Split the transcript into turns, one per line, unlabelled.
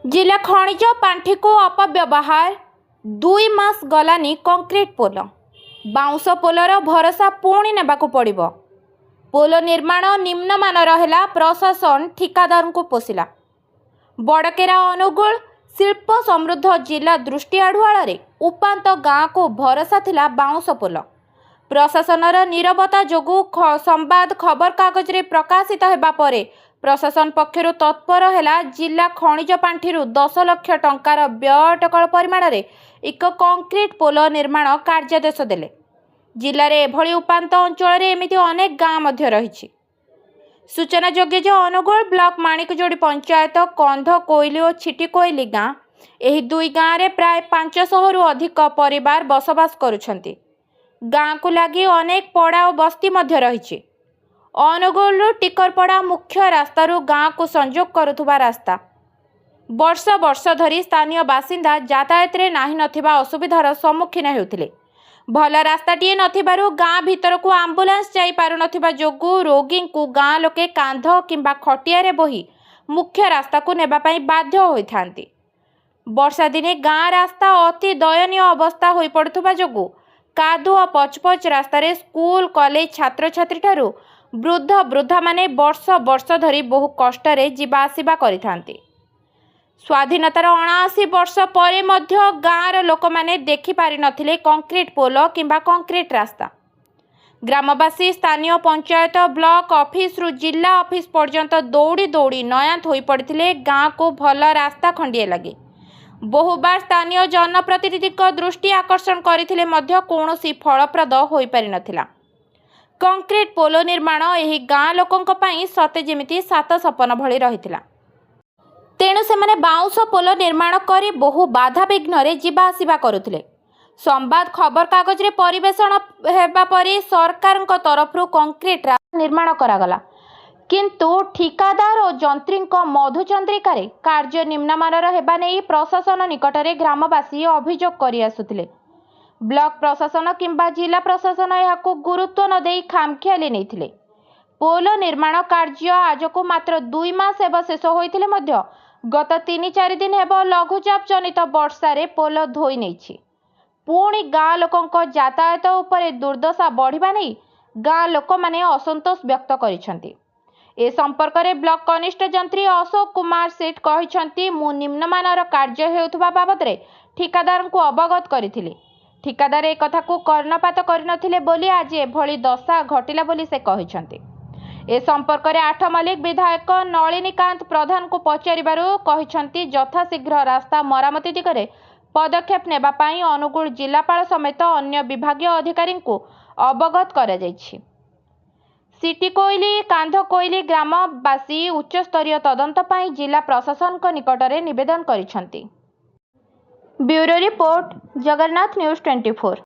जिला खनिज पांठी को अपव्यवहार 2 मास गलानी कंक्रीट पोल बाउंस पोलर भरोसा पुणी नेबाकू पड़िबो। पोल निर्माण निम्नमानर है प्रशासन ठिकादार को पोषिला। बड़केरा अनुगुल शिल्प समृद्ध जिला दृष्टि आढ़ुआल उपांत गाँव को भरोसा थिला बाउंस पोल। प्रशासनर नीरवता जोगु संवाद खबर कागज रे प्रकाशित हेबा परे प्रशासन पक्षरु तत्पर है जिला खनिज पांठी 10 लाख टंकार व्यय अटकल परिमाण रे एक कंक्रीट पोल निर्माण कार्यादेश देले। जिले में एभली उपांत अंचल एमती अनेक गाँव मध्य रही। सूचना योग्य जे अनुगुल ब्लॉक माणिकजोड़ी पंचायत कंध कोइली और छिटी कोइली गाँ एही दुई गाँव में प्राय 500 रु अधिक परिवार बसवास करुछंती। गाँ को लगी अनेक पड़ा और बस्ती मध्य रही। अनुगुल टिकरपड़ा मुख्य रास्तारू गाँ को संजोग करुथुबा रास्ता वर्ष वर्ष धरी स्थानीय बासिंदा यातायात रे नाही नथिबा असुविधार सम्मुखीन हेउथिले। भल रास्ताटीए नथिबारु गाँ भीतर को आंबुलांस जाई पारु नथिबा जोगु रोगी को गाँ लोके कांध किंबा खटिया रे बोही मुख्य रास्ता को नेबा पई बाध्य होइथांती। वर्षा दिने गाँ रास्ता अति दयनीय अवस्था होई पड़ुथुबा जोगु कादुआ पचपच रास्ता रे स्कूल कॉलेज छात्र छात्री ठारू वृद्ध वृद्धा माने वर्ष वर्ष धरी बहु कष्ट रे जीवा आसीबा करिथांती। स्वाधीनतार 79 वर्ष परे मध्य गाँर लोक माने देखि पारि नथिले कंक्रीट पोल किंबा कंक्रीट रास्ता। ग्रामवासी स्थानीय पंचायत ब्लॉक ऑफिस रु जिला ऑफिस पर्यंत दौड़ी दौड़ी नयांत होई पड़िथिले गाँ को भल रास्ता खंडिए लगे। बहुबार स्थानीय जनप्रतिनिधि दृष्टि आकर्षण करथिले मध्य कौनसी फलप्रद होई पारि नथिला। कंक्रीट पोल निर्माण एही गाँ लोकंक पई सते जेमिति सात सपन भली रहिथिला। तेणु सेमाने बाउंस पोल निर्माण करी बहु बाधा विघ्न रे जीवा आसीबा करुथिले। संवाद खबर कागज रे परिवेषण हेबा परी सरकारक तरफरु कंक्रीट रास्ता निर्माण करागला, किंतु ठिकादार और जंत्रीक मधुचंद्रिका रे कार्य निम्नमानर हेबा नै प्रशासन निकटरे ग्रामवासी अभियोग करि आसुथिले। ब्लॉक प्रशासन किंबा जिला प्रशासन यहाको गुरुत्व न देई खामखियाली नैथिले। पोल निर्माण कार्य आज को मात्र 2 मास हेब शेष होइथिले मध्य गत 3-4 दिन हेब लघुचाप जनित वर्षा रे पोल धोई नैछि। पुणी गाँ लोकंक यातायात उपरे दुर्दशा बढ़िबा नै गाँ लोक माने असंतोष व्यक्त करिसंती। ए संपर्क रे ब्लॉक कनिष्ठ जंत्री अशोक कुमार सेठ कहिसंती मु निम्नमानर कार्य हेउथबा बाबद रे ठिकादार को अवगत करिथिले। ठिकादार ए कथा को कर्णपात करिनथिले बोली आज एभली दशा घटिला बोली से कहिसंती। ए संपर्क रे 8 मल्लिक विधायक नलिनीकांत प्रधान को पचारिबारु कहिसंती यथाशीघ्र रास्ता मरामती दिगरे पदक्षेप नेबा पई अनुगुल जिलापाल समेत अन्य विभागीय अधिकारी को अवगत करा जायछि। सिटी कोइली कांध कोइली ग्रामवासी उच्च स्तरीय तदंत पई जिला प्रशासन को निकटरे निवेदन करिसंती। Bureau report Jagannath news 24।